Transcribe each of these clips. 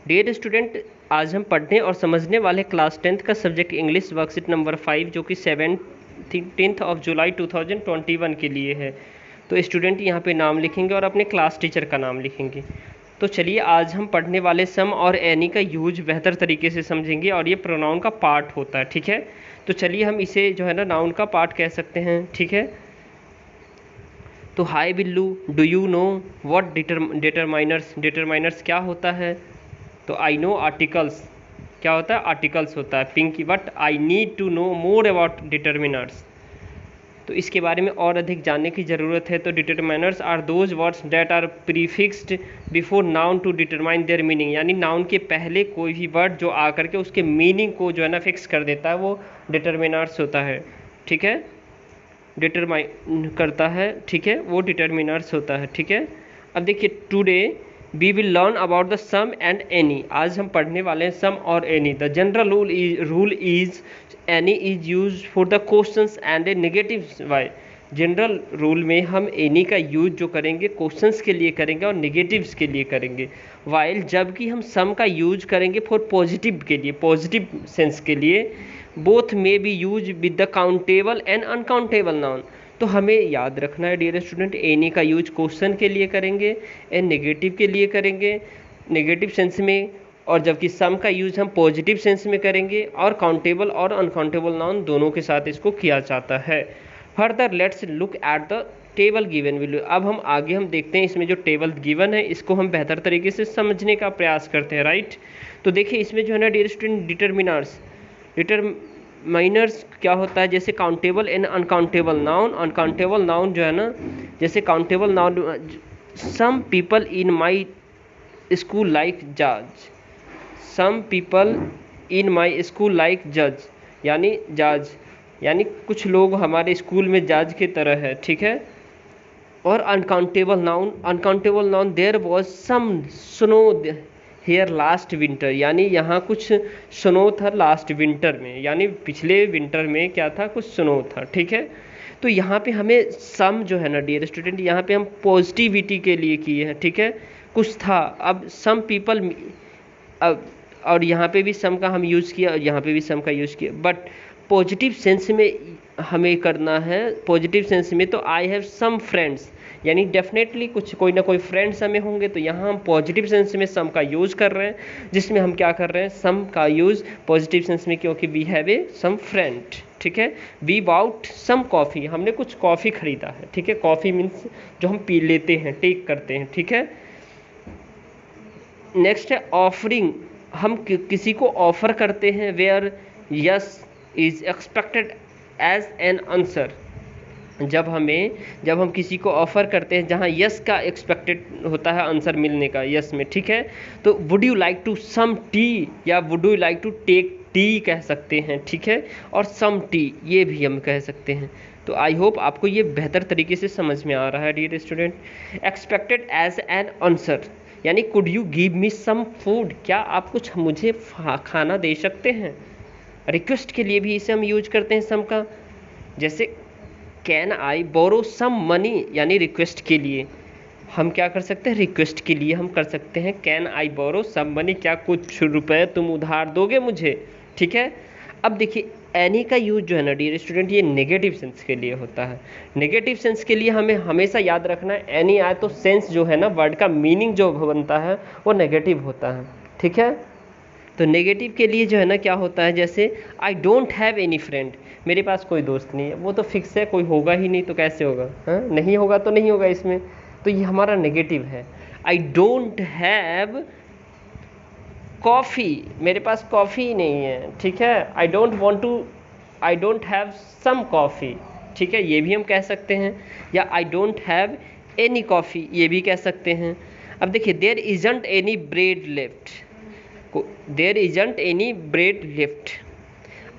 Dear student, आज हम पढ़ने और समझने वाले क्लास 10th का सब्जेक्ट इंग्लिश वर्कशीट नंबर 5 जो कि 17 ऑफ जुलाई 2021 के लिए है। तो स्टूडेंट यहाँ पे नाम लिखेंगे और अपने क्लास टीचर का नाम लिखेंगे। तो चलिए आज हम पढ़ने वाले सम और एनी का यूज बेहतर तरीके से समझेंगे और ये प्रोनाउन का पार्ट होता है, ठीक है। तो चलिए हम इसे जो है ना नाउन का पार्ट कह सकते हैं, ठीक है। तो hi Billu, do you know what determiners क्या होता है? तो आई नो आर्टिकल्स, क्या होता है? आर्टिकल्स होता है। Pinky, but I need to know more about determiners. तो इसके बारे में और अधिक जानने की ज़रूरत है। तो determiners are those words that are prefixed before noun to determine their meaning, यानी नाउन के पहले कोई भी वर्ड जो आकर के उसके मीनिंग को जो है ना फिक्स कर देता है, वो डिटरमिनर्स होता है, ठीक है। डिटरमाइन करता है, ठीक है, वो डिटरमिनर्स होता है, ठीक है। अब देखिए, today we will learn about the some and any. आज हम पढ़ने वाले हैं सम और any. The general rule is any is use for the questions and a negative why. General rule में हम एनी का यूज जो करेंगे क्वेश्चंस के लिए करेंगे और नेगेटिव्स के लिए करेंगे, वाइल जबकि हम सम का यूज करेंगे फॉर पॉजिटिव के लिए, पॉजिटिव सेंस के लिए। बोथ में B use with the countable and uncountable noun. तो हमें याद रखना है डियर स्टूडेंट, एनी का यूज क्वेश्चन के लिए करेंगे एंड नेगेटिव के लिए करेंगे, नेगेटिव सेंस में, और जबकि सम का यूज हम पॉजिटिव सेंस में करेंगे और काउंटेबल और अनकाउंटेबल नाउन दोनों के साथ इसको किया जाता है। Further let's look at the table given will. अब हम आगे हम देखते हैं इसमें जो टेबल गिवन है इसको हम बेहतर तरीके से समझने का प्रयास करते हैं, राइट। तो देखिए इसमें जो है ना डियर स्टूडेंट, डिटरमाइनर्स क्या होता है, जैसे countable and uncountable noun. Uncountable noun जो है ना, जैसे countable noun, some people in my school like जज। Some people in my school like जज, यानी जज यानी कुछ लोग हमारे स्कूल में जज की तरह है, ठीक है। और uncountable noun, there was some snow here last winter, यानी यहाँ कुछ स्नो था लास्ट विंटर में, यानी पिछले विंटर में क्या था, कुछ स्नो था, ठीक है। तो यहाँ पे हमें सम जो है ना डियर स्टूडेंट, यहाँ पे हम पॉजिटिविटी के लिए किए हैं, ठीक है। कुछ था, अब सम पीपल, अब और यहाँ पे भी सम का हम यूज़ किया और यहाँ पे भी सम का यूज़ किया, बट पॉजिटिव सेंस में हमें करना है। पॉजिटिव सेंस में तो आई हैव सम फ्रेंड्स, यानी डेफिनेटली कुछ कोई ना कोई फ्रेंड्स हमें होंगे, तो यहाँ हम पॉजिटिव सेंस में सम का यूज़ कर रहे हैं, जिसमें हम क्या कर रहे हैं, सम का यूज़ पॉजिटिव सेंस में, क्योंकि we have a some friend, ठीक है। वी बाउट सम कॉफ़ी, हमने कुछ कॉफ़ी खरीदा है, ठीक है। कॉफ़ी मीन्स जो हम पी लेते हैं, टेक करते हैं, ठीक है। नेक्स्ट है ऑफरिंग, हम किसी को ऑफर करते हैं, where yes is expected as an answer. जब हम किसी को ऑफर करते हैं जहाँ यस का एक्सपेक्टेड होता है आंसर मिलने का, यस में, ठीक है। तो would you like to some tea, या would you like to take tea कह सकते हैं, ठीक है। और सम टी ये भी हम कह सकते हैं। तो आई होप आपको ये बेहतर तरीके से समझ में आ रहा है dear student. Expected as an answer, यानी could you give me some food, क्या आप कुछ मुझे खाना दे सकते हैं। रिक्वेस्ट के लिए भी इसे हम यूज करते हैं सम का, जैसे can I borrow some money, यानी रिक्वेस्ट के लिए हम क्या कर सकते हैं, रिक्वेस्ट के लिए हम कर सकते हैं can I borrow some money, क्या कुछ रुपए तुम उधार दोगे मुझे, ठीक है। अब देखिए एनी का यूज जो है ना डियर स्टूडेंट, ये नेगेटिव सेंस के लिए होता है। नेगेटिव सेंस के लिए हमें हमेशा याद रखना है, एनी आए तो सेंस जो है ना, वर्ड का मीनिंग जो बनता है वो नेगेटिव होता है, ठीक है। तो नेगेटिव के लिए जो है ना क्या होता है, जैसे आई डोंट हैव एनी फ्रेंड, मेरे पास कोई दोस्त नहीं है, वो तो फिक्स है, कोई होगा ही नहीं, तो कैसे होगा, हाँ नहीं होगा तो नहीं होगा इसमें, तो ये हमारा नेगेटिव है। आई डोंट हैव कॉफ़ी, मेरे पास कॉफ़ी नहीं है, ठीक है। I don't have some coffee, ठीक है, ये भी हम कह सकते हैं। या I don't have any coffee, ये भी कह सकते हैं। अब देखिए there isn't any bread left, there isn't any bread left.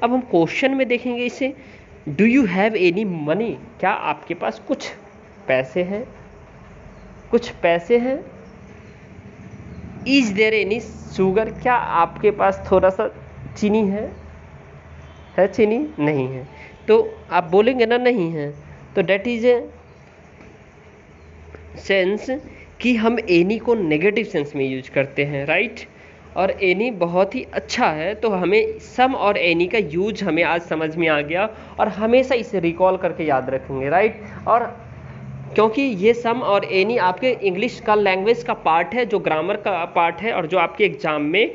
अब हम क्वेश्चन में देखेंगे इसे, do you have any money, क्या आपके पास कुछ पैसे हैं, कुछ पैसे हैं। इज देयर एनी शुगर, क्या आपके पास थोड़ा सा चीनी है चीनी, नहीं है, तो आप बोलेंगे ना नहीं है, तो डेट इज ए सेंस कि हम एनी को नेगेटिव सेंस में यूज करते हैं, राइट। और एनी बहुत ही अच्छा है, तो हमें सम और एनी का यूज हमें आज समझ में आ गया और हमेशा इसे रिकॉल करके याद रखेंगे, राइट। और क्योंकि ये सम और एनी आपके इंग्लिश का लैंग्वेज का पार्ट है, जो ग्रामर का पार्ट है, और जो आपके एग्जाम में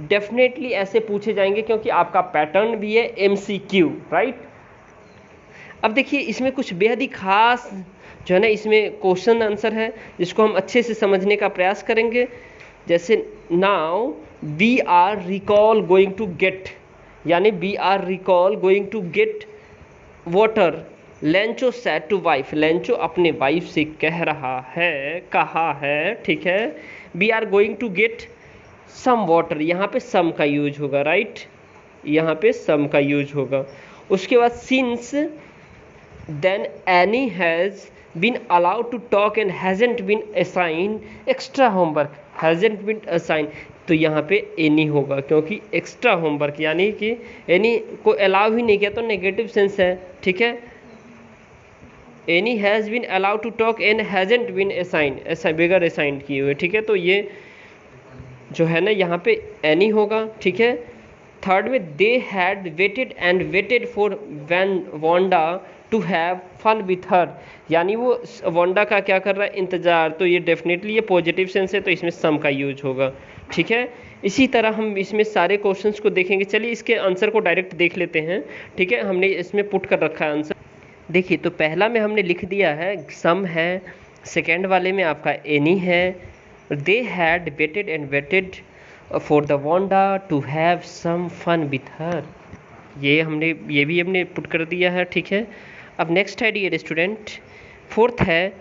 डेफिनेटली ऐसे पूछे जाएंगे, क्योंकि आपका पैटर्न भी है MCQ, राइट। अब देखिए इसमें कुछ बेहद ही खास जो है ना, इसमें क्वेश्चन आंसर है जिसको हम अच्छे से समझने का प्रयास करेंगे। जैसे now we are recall going to get, यानी we are recall going to get water, Lencho said to wife, Lencho अपने वाइफ से कहा है, ठीक है। We are going to get some water, यहाँ पे सम का यूज होगा, राइट, यहाँ पे सम का यूज होगा। उसके बाद since then Annie has been allowed to talk and hasn't been assigned extra homework, hasn't been assigned, तो यहाँ पे एनी होगा, क्योंकि एक्स्ट्रा होमवर्क यानी कि एनी को अलाउ ही नहीं किया, तो नेगेटिव सेंस है, ठीक है। Annie has been allowed to talk and hasn't been assigned, ऐसा बगैर असाइन किए हुए, ठीक है। तो ये जो है ना यहाँ पे एनी होगा, ठीक है। थर्ड में they had waited and waited for van Wanda to have fun with her, यानी वो वांडा का क्या कर रहा है, इंतज़ार, तो ये डेफिनेटली ये पॉजिटिव सेंस है, तो इसमें सम का यूज होगा, ठीक है। इसी तरह हम इसमें सारे क्वेश्चंस को देखेंगे। चलिए इसके आंसर को डायरेक्ट देख लेते हैं, ठीक है। हमने इसमें पुट कर रखा है आंसर, देखिए। तो पहला में हमने लिख दिया है सम है, सेकेंड वाले में आपका एनी है, they had waited and waited for the Wanda to have some fun with her, ये भी हमने पुट कर दिया है, ठीक है। अब नेक्स्ट है डियर स्टूडेंट, फोर्थ है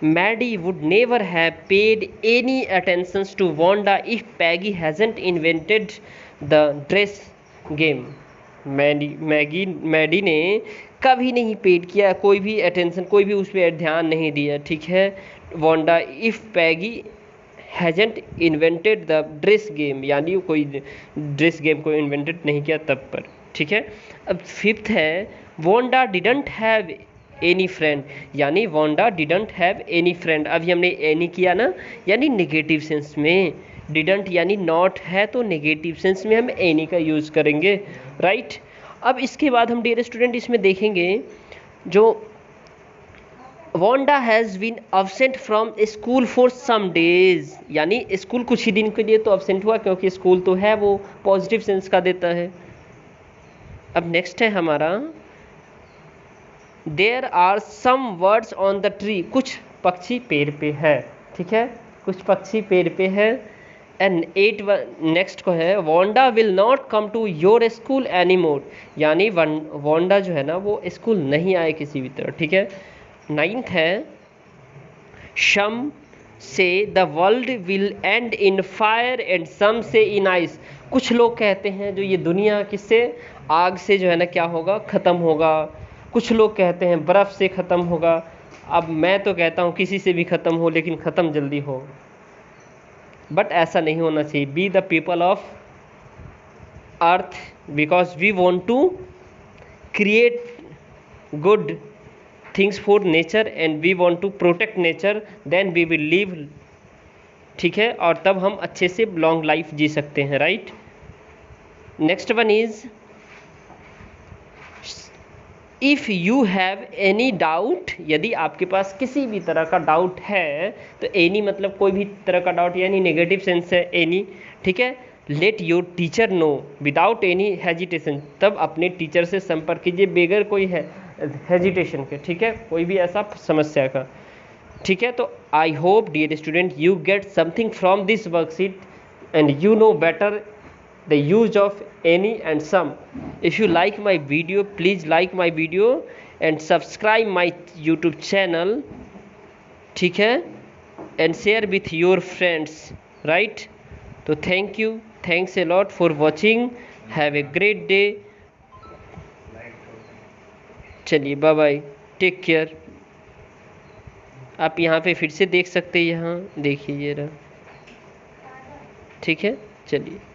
Maddie would never have paid any attentions to Wanda if Peggy hasn't invented the dress game, Maddie ने कभी नहीं पेड किया कोई भी अटेंशन, कोई भी उस पर ध्यान नहीं दिया, ठीक है, Wanda if Peggy हैजेंट invented the dress game, यानी कोई ड्रेस गेम को इन्वेंटेड नहीं किया तब पर, ठीक है। अब फिफ्थ है Wanda didn't have any friend, यानी Wanda didn't have any friend, अभी हमने एनी किया ना, यानी नेगेटिव सेंस में, डिडंट यानी नॉट है, तो नेगेटिव सेंस में हम एनी का यूज़ करेंगे, राइट। अब इसके बाद हम डियर स्टूडेंट इसमें देखेंगे जो Wanda has been absent from school for some days, यानी स्कूल कुछ ही दिन के लिए तो अब्सेंट हुआ, क्योंकि स्कूल तो है वो पॉजिटिव सेंस का देता है। अब नेक्स्ट है हमारा there are some birds on the tree, कुछ पक्षी पेड़ पे है, ठीक है, कुछ पक्षी पेड़ पे है। एंड नेक्स्ट को है Wanda will not come to your school any more, यानी वांडा जो है ना वो स्कूल नहीं आए किसी भी तरह, ठीक है। नाइन्थ है some say the world will end in fire and some say in ice, कुछ लोग कहते हैं जो ये दुनिया किससे, आग से जो है ना क्या होगा, ख़त्म होगा, कुछ लोग कहते हैं बर्फ़ से ख़त्म होगा। अब मैं तो कहता हूँ किसी से भी ख़त्म हो, लेकिन ख़त्म जल्दी हो, बट ऐसा नहीं होना चाहिए। Be the people of earth because we want to create good things for nature and we want to protect nature, then we will live, ठीक है, और तब हम अच्छे से लॉन्ग लाइफ जी सकते हैं, right. Next one is if you have any doubt, यदि आपके पास किसी भी तरह का डाउट है, तो एनी मतलब कोई भी तरह का डाउट, यानी नेगेटिव सेंस है एनी, ठीक है। Let your teacher know without any hesitation, तब अपने टीचर से संपर्क कीजिए बगैर कोई है हेजिटेशन के, ठीक है, कोई भी ऐसा समस्या का, ठीक है। तो I hope dear student you get something from this worksheet and you know better the use of any and some. If you like my video, please like my video and subscribe my YouTube channel, ठीक है, and share with your friends, right? So thank you, thanks a lot for watching, have a great day. चलिए bye bye, take care. आप यहाँ पे फिर से देख सकते हैं, यहाँ देखिए ये रहा, ठीक है, चलिए।